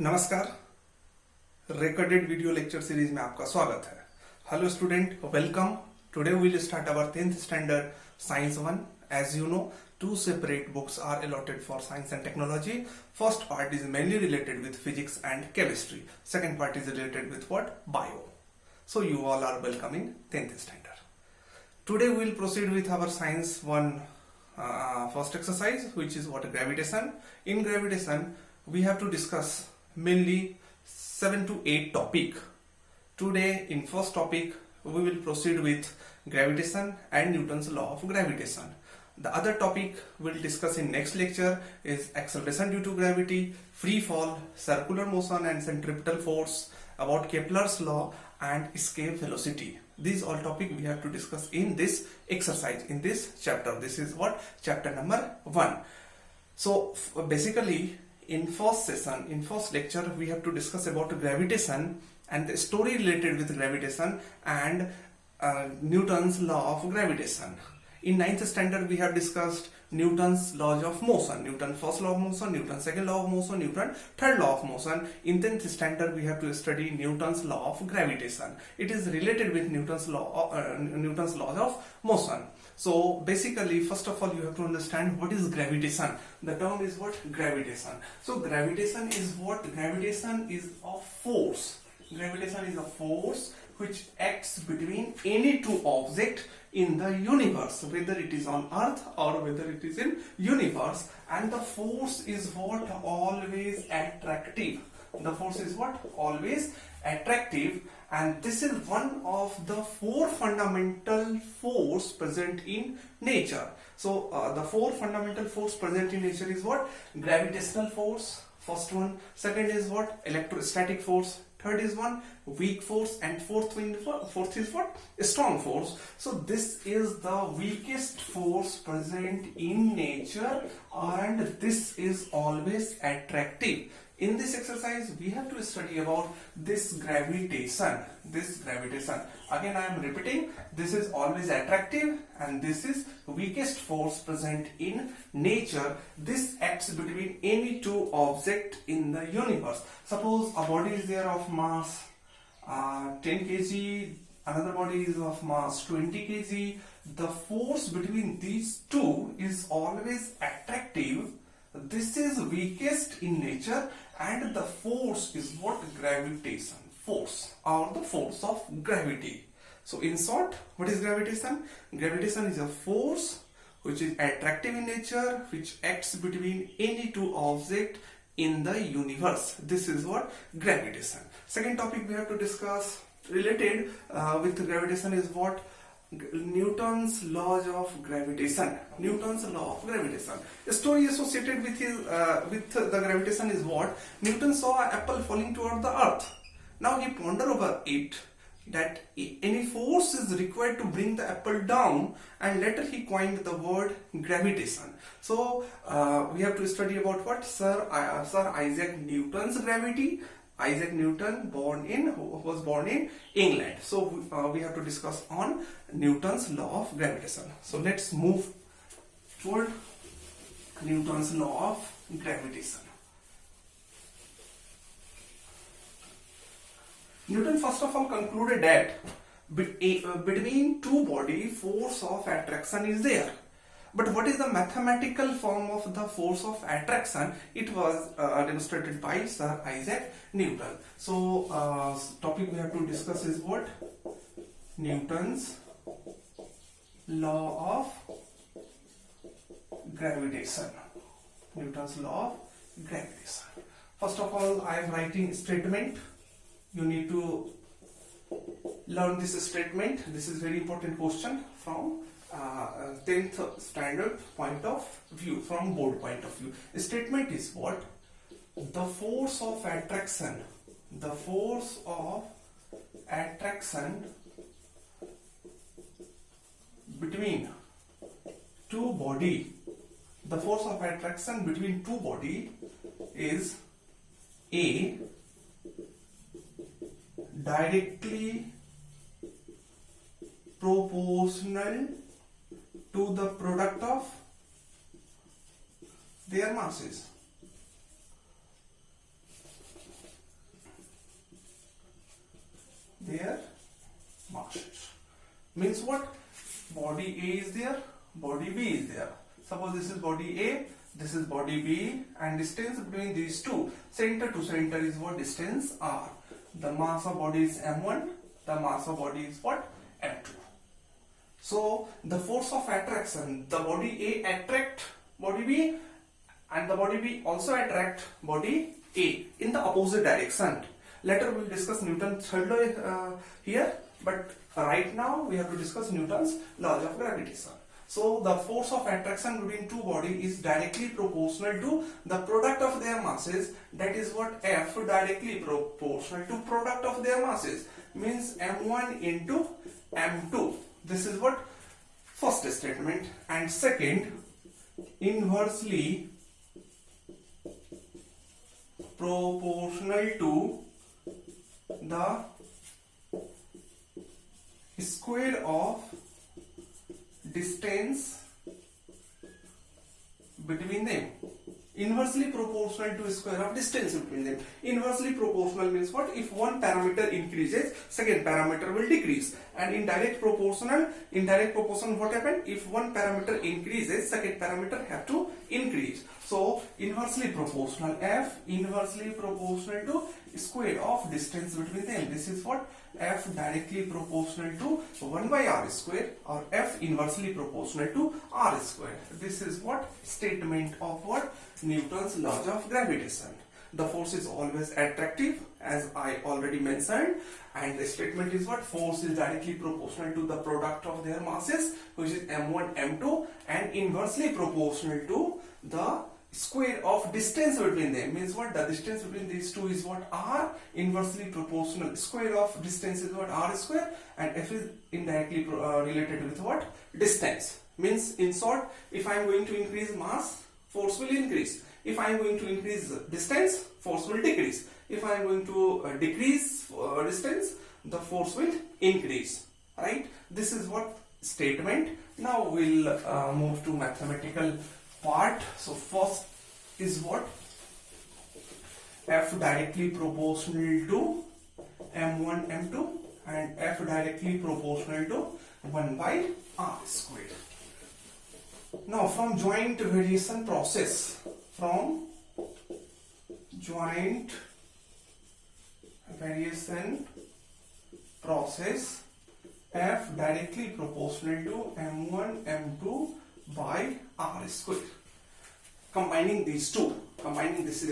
नमस्कार। Recorded video lecture series में आपका स्वागत है। Hello student, welcome. Today we will start our 10th standard science 1. As you know, two separate books are allotted for science and technology. First part is mainly related with physics and chemistry. Second part is related with what? Bio. So you all are welcome in 10th standard. Today we will proceed with our science 1 first exercise, which is what? Gravitation. In gravitation, we have to discuss mainly 7 to 8 topic. Today in first topic we will proceed with gravitation and Newton's law of gravitation. The other topic we'll discuss in next lecture is acceleration due to gravity, free fall, circular motion and centripetal force, about Kepler's law and escape velocity. These all topic we have to discuss in this exercise, in this chapter. This is what? Chapter number 1. So basically in first session, in first lecture, we have to discuss about gravitation and the story related with gravitation and Newton's law of gravitation. In 9th standard, we have discussed Newton's laws of motion, Newton's first law of motion, Newton's second law of motion, Newton's third law of motion. In 10th standard, we have to study Newton's law of gravitation. It is related with Newton's laws of motion. So basically, first of all, you have to understand what is gravitation. The term is what? Gravitation. So gravitation is what? Gravitation is a force. Gravitation is a force which acts between any two objects in the universe, whether it is on earth or whether it is in universe, and the force is what? Always attractive. The force is what? Always attractive, and this is one of the four fundamental force present in nature. So the four fundamental force present in nature is what? Gravitational force, first one. Second is what? Electrostatic force. Third is one, weak force, and fourth is what? A strong force. So this is the weakest force present in nature, and this is always attractive. In this exercise, we have to study about this gravitation. Again, I am repeating, this is always attractive and this is weakest force present in nature. This acts between any two objects in the universe. Suppose a body is there of mass 10 kg, another body is of mass 20 kg. The force between these two is always attractive. This is weakest in nature, and the force is what? Gravitation force, or the force of gravity. So in short, what is gravitation? Gravitation is a force which is attractive in nature, which acts between any two objects in the universe. This is what? Gravitation. Second topic we have to discuss related with gravitation is what? Newton's laws of gravitation. Newton's law of gravitation. A story associated with the gravitation is what? Newton saw an apple falling toward the earth. Now he pondered over it that any force is required to bring the apple down, and later he coined the word gravitation. So we have to study about what? Sir Isaac Newton's gravity. Isaac Newton was born in England. So we have to discuss on Newton's law of gravitation. So let's move toward Newton's law of gravitation. Newton first of all concluded that between two bodies force of attraction is there. But what is the mathematical form of the force of attraction? It was demonstrated by Sir Isaac Newton. So topic we have to discuss is what? Newton's law of gravitation. Newton's law of gravitation. First of all, I am writing statement. You need to learn this statement. This is very important question from 10th standard point of view, from board point of view. The statement is what? The force of attraction between two body, the force of attraction between two body is A, directly proportional to the product of their masses. their masses. Means what? Body A is there, body B is there. Suppose this is body A, this is body B, and distance between these two, center to center, is what? Distance R. The mass of body is m1, the mass of body is what? m2. So the force of attraction, the body A attract body B, and the body B also attract body A in the opposite direction. Later we will discuss Newton's third law here, but right now we have to discuss Newton's laws of gravitation. So the force of attraction between two bodies is directly proportional to the product of their masses. That is what? F directly proportional to product of their masses, means m1 into m2. This is what? First statement. And second, inversely proportional to the square of distance between them. Inversely proportional to square of distance between them. Inversely proportional means what? If one parameter increases, second parameter will decrease. And in direct proportion what happens? If one parameter increases, second parameter have to increase. So inversely proportional, F inversely proportional to square of distance between them. This is what? F directly proportional to 1 by r square, or F inversely proportional to r square. This is what? Statement of what? Newton's laws of gravitation. The force is always attractive, as I already mentioned, and the statement is what? Force is directly proportional to the product of their masses, which is m1, m2, and inversely proportional to the square of distance between them. Means what? The distance between these two is what? R. Inversely proportional square of distance is what? R square, and F is indirectly related with what? Distance. Means in short, if I am going to increase mass, force will increase. If I am going to increase distance, force will decrease. If I am going to decrease distance, the force will increase. Right? This is what statement. Now we'll move to mathematical part. So first is what? F directly proportional to m1, m2, and F directly proportional to 1 by r square. Now from joint variation process, F directly proportional to m1, m2 by r square. Combining these two, this is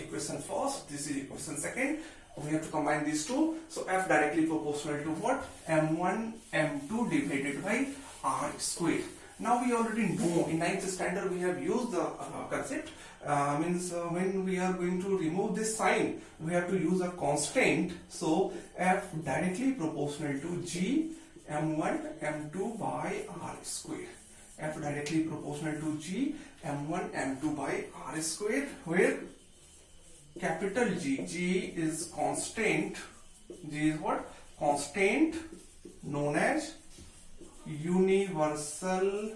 equation first, this is equation second, we have to combine these two. So F directly proportional to what? m1, m2 divided by r square. Now we already know in 9th standard we have used the concept. When we are going to remove this sign, we have to use a constant. So F directly proportional to G m1 m2 by r square. F directly proportional to G m1 m2 by r square, where capital G is constant. G is what? Constant known as universal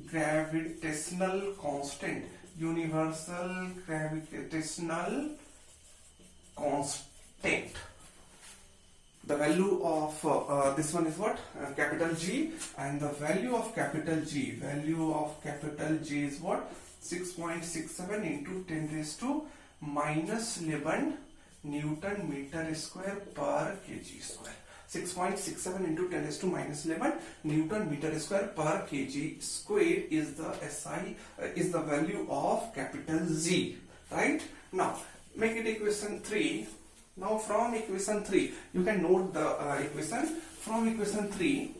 gravitational constant. Universal gravitational constant. The value of this one is what? Capital G, and the value of capital G is what? 6.67 into 10 raised to minus 11 Newton meter square per kg square. 6.67 into 10 raised to minus 11 Newton meter square per kg square is the SI, is the value of capital Z. Right? Now make it equation 3. Now from equation 3 you can note the equation. From equation 3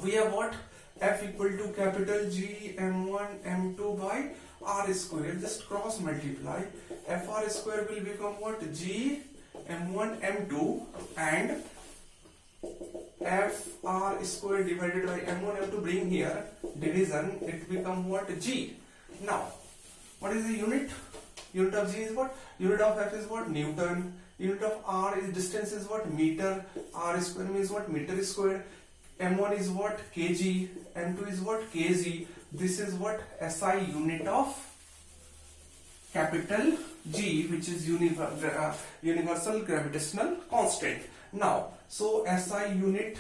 we have what? F equal to capital G m1 m2 by r square. Just cross multiply. Fr square will become what? G m1 m2, and Fr square divided by m1 m2, bring here division, it become what? G. Now what is the unit? Unit of G is what? Unit of F is what? Newton. Unit of R is distance is what? Meter. R square means what? Meter square. M1 is what? Kg. M2 is what? Kg. This is what? SI unit of capital G, which is universal gravitational constant. Now, so SI unit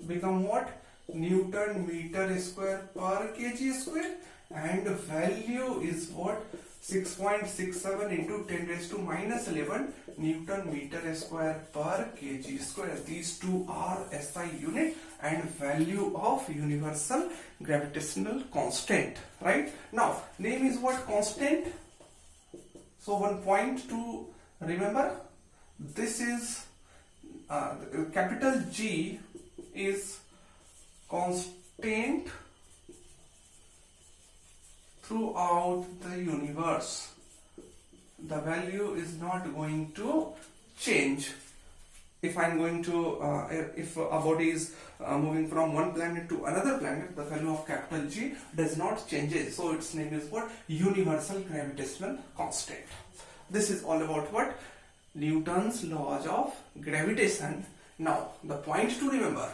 become what? Newton meter square per kg square, and value is what? 6.67 into 10 raised to minus 11 Newton meter square per kg square. These two are SI unit and value of universal gravitational constant, right? Now, name is what? Constant. So one point to remember, this is capital G is constant throughout the universe. The value is not going to change. If I'm going to, if a body is moving from one planet to another planet, the value of capital G does not change. So its name is what? Universal gravitational constant. This is all about what? Newton's laws of gravitation. Now, the point to remember,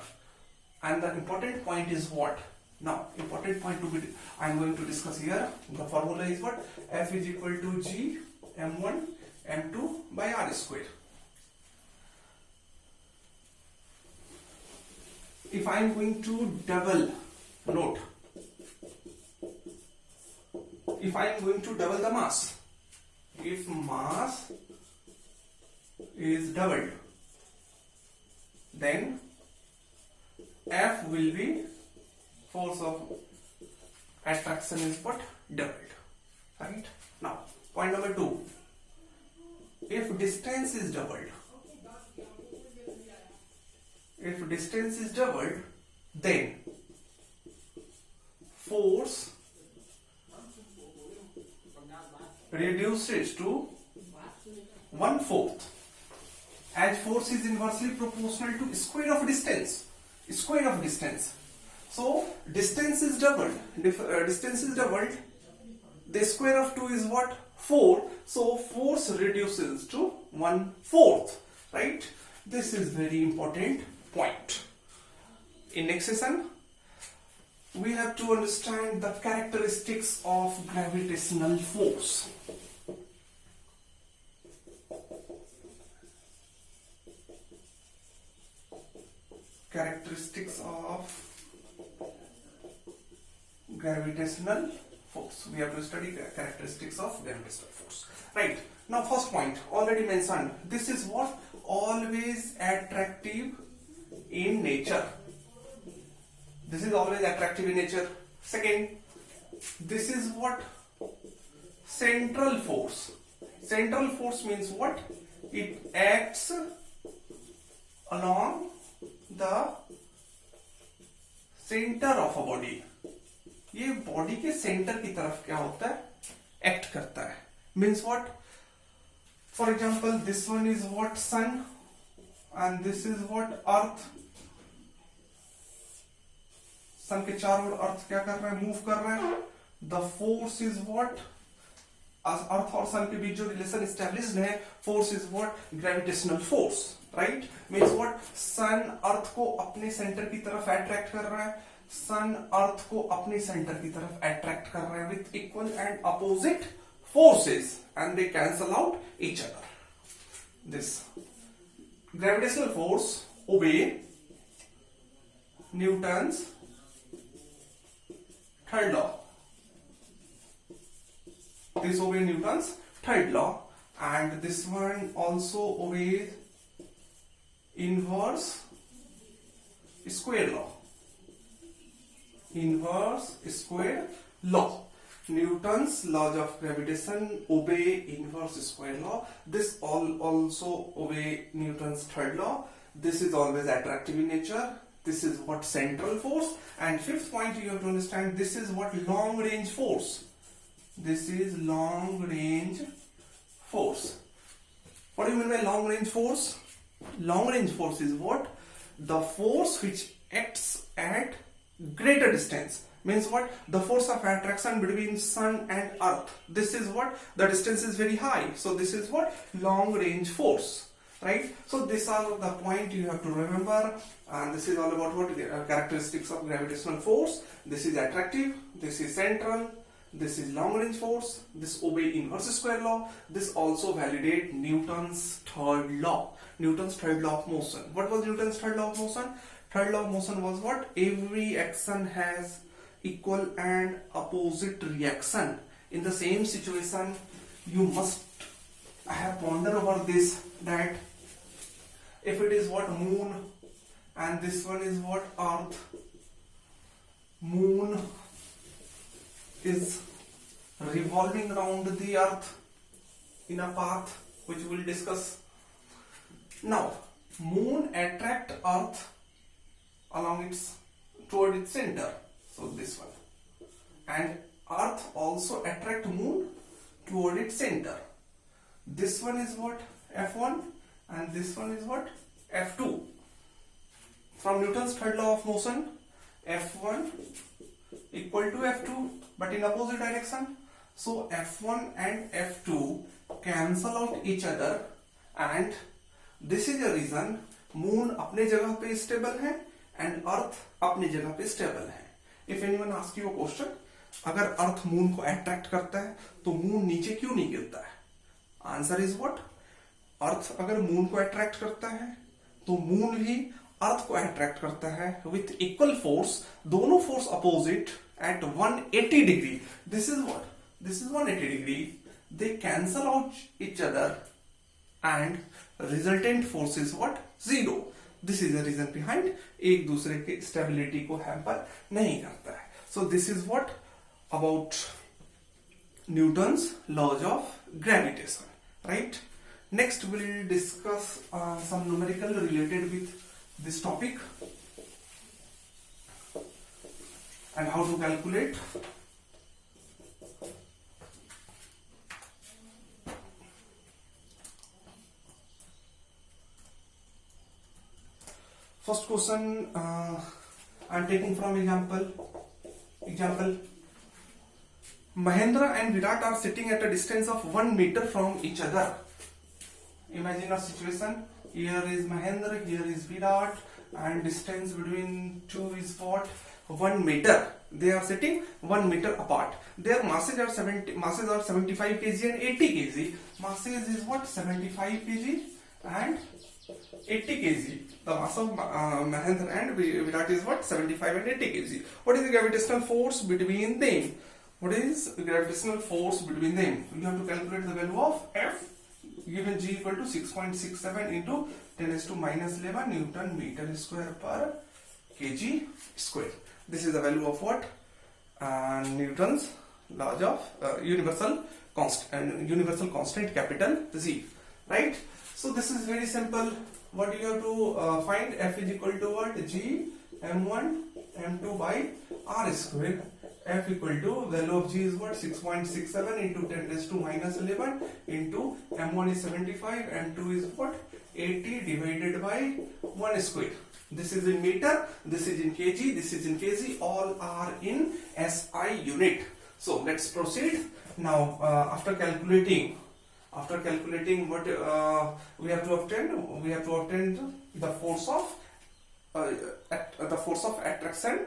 and the important point is what? Now, important point to be, I am going to discuss here. The formula is what? F is equal to G m1 m2 by r square. If I am going to double, note, if I am going to double the mass, if mass is doubled, then F will be force of attraction is what? Doubled. Right? Now, point number 2. If distance is doubled, then force reduces to 1/4, as force is inversely proportional to square of distance. So distance is doubled. The square of 2 is what? 4. So force reduces to 1/4. Right? This is very important point. In next session, we have to understand the characteristics of gravitational force. Characteristics of gravitational force. We have to study the characteristics of gravitational force. Right. Now, first point already mentioned. This is what? Always attractive in nature. This is always attractive in nature. Second, this is what? Central force. Central force means what? It acts along the center of a body. ये body के centre की तरफ क्या होता है? Act करता है. Means what? For example, this one is what? Sun, and this is what? Earth. सन के चारों ओर अर्थ क्या कर रहा है? मूव कर रहा है. The force is what? अर्थ और सन के बीच जो रिलेशन एस्टेब्लिश्ड है, force is what? Gravitational force. Right? Means what? Sun earth को अपने सेंटर की तरफ अट्रैक्ट कर रहा है. सन अर्थ को अपने सेंटर की तरफ अट्रैक्ट कर रहा है with equal and opposite forces, and they cancel out each other. This gravitational force obey Newton's third law. This obeys Newton's third law, and this one also obeys inverse square law. Inverse square law. Newton's laws of gravitation obey inverse square law. This also obey Newton's third law. This is always attractive in nature. This is what? Central force. And fifth point you have to understand, this is what? Long range force. This is long range force. What do you mean by long range force? Long range force is what? The force which acts at greater distance. Means what? The force of attraction between sun and earth. This is what? The distance is very high. So this is what? Long range force. Right? So these are the point you have to remember, and this is all about what? Characteristics of gravitational force. This is attractive, this is central, this is long range force, this obey inverse square law, this also validate Newton's third law. Newton's third law of motion. What was Newton's third law of motion? Third law of motion was what? Every action has equal and opposite reaction. In the same situation, you must have pondered over this, that if it is what? Moon, and this one is what? Earth. Moon is revolving around the earth in a path which we will discuss. Now, moon attract earth along toward its center, so this one, and earth also attract moon toward its center. This one is what? F1, and this one is what? F2. From Newton's third law of motion, F1 equal to F2, but in opposite direction. So F1 and F2 cancel out each other, and this is the reason moon अपने जगह पे stable है and अर्थ अपनी जगह पे stable है. If anyone ask you a question, अगर earth moon को अट्रैक्ट करता है तो मून नीचे क्यों नहीं गिरता है? Answer is what? अर्थ अगर मून को अट्रैक्ट करता है तो मून भी अर्थ को अट्रैक्ट करता है विथ इक्वल फोर्स, दोनों force opposite at 180 degree. This is what? This is 180 degree. They cancel out each other and resultant force is what? Zero. This is the reason behind एक दूसरे के stability को hamper नहीं करता है. So this is what about Newton's laws of gravitation, right? Next we'll discuss some numerical related with this topic and how to calculate. First question I am taking from example. Mahendra and Virat are sitting at a distance of 1 meter from each other. Imagine a situation. Here is Mahendra, here is Virat, and distance between two is what? 1 meter. They are sitting 1 meter apart. Their masses are 75 kg and 80 kg. Masses is what? 75 kg and 80 kg. The mass of Mahendra and Virat is what? 75 and 80 kg. What is the gravitational force between them? What is the gravitational force between them? You have to calculate the value of F, given G equal to 6.67 into 10 raised to minus 11 Newton meter square per kg square. This is the value of what? Newton's laws of universal constant capital Z, right? So this is very simple. What you have to find? F is equal to what? G m1 m2 by r square. F equal to value of G is what? 6.67 into 10 raised to minus 11 into m1 is 75, m2 is what? 80 divided by 1 square. This is in meter, this is in kg, this is in kg, all are in SI unit. So let's proceed. Now after calculating what we have to obtain, the force of attraction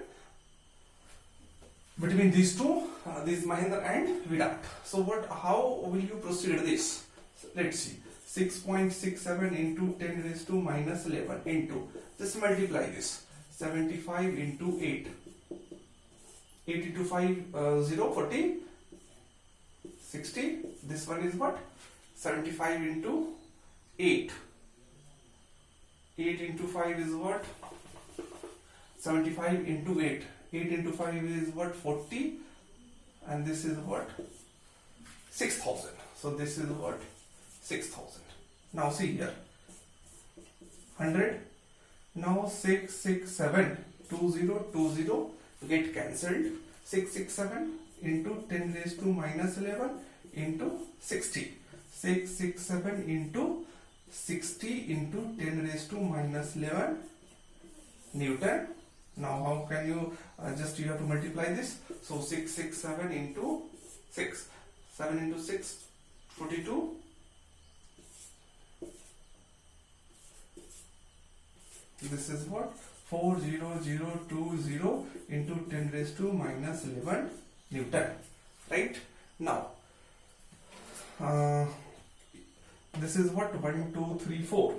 between these two, these Mahendra and Virat. So how will you proceed this? So let's see. 6.67 into 10 raised to minus 11 into, just multiply this, 75 into 8, 80 to 5, 0, 40, 60, this one is what? 75 into 8, 8 into 5 is what? 75 into 8, 8 into 5 is what? 40, and this is what? 6,000. So this is what? 6,000. Now see here, 100. Now 667, 2020 get cancelled. 667 into 10 raised to minus 11 into 60. 667 into 60 into 10 raised to minus 11 Newton. Now how can you you have to multiply this. So 667 into 6, 7 into 6, 42. This is what? 40020 into 10 raised to minus 11 Newton. right? Now this is what 1 2 3 4,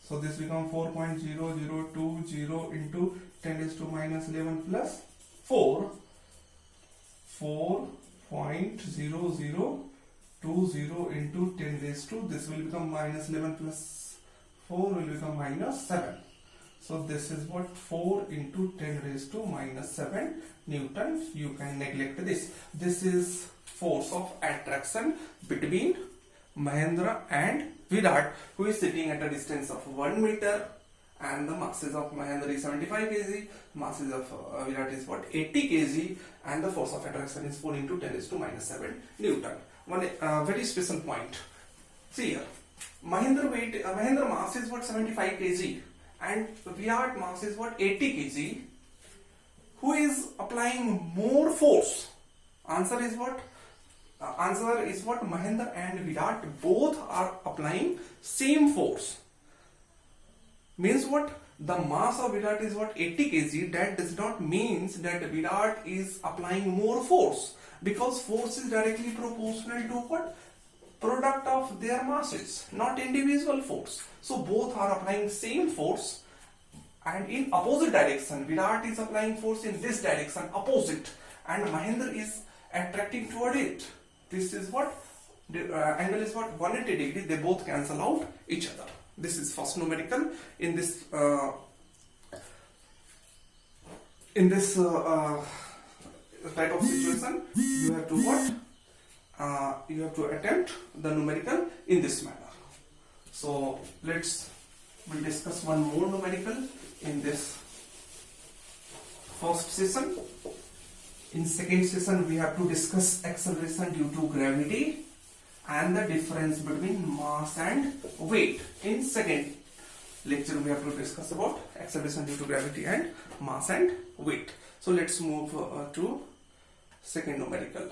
so this become 4.0020 into 10 raised to minus 11 plus 4, 4.0020 into 10 raised to, this will become minus 11 plus 4 will become minus 7. So this is what 4 into 10 raised to minus 7 Newton. You can neglect this. This is force of attraction between Mahendra and Virat, who is sitting at a distance of 1 meter, and the masses of Mahendra is 75 kg, masses of Virat is what 80 kg, and the force of attraction is 4 into 10 raised to minus 7 Newton. One very special point. See here, Mahendra mass is what 75 kg, and Virat mass is what 80 kg. Who is applying more force? Answer is what? Mahendra and Virat both are applying same force. Means what? The mass of Virat is what 80 kg. That does not means that Virat is applying more force, because force is directly proportional to what? Product of their masses, not individual force. So both are applying same force, and in opposite direction. Virat is applying force in this direction, opposite, and Mahendra is attracting toward it. This is what the angle is what 180 degrees. They both cancel out each other. This is first numerical. In this type of situation, you have to what? You have to attempt the numerical in this manner. So we'll discuss one more numerical in this first session. In second session, we have to discuss acceleration due to gravity and the difference between mass and weight. In second lecture, we have to discuss about acceleration due to gravity and mass and weight. So let's move to second numerical.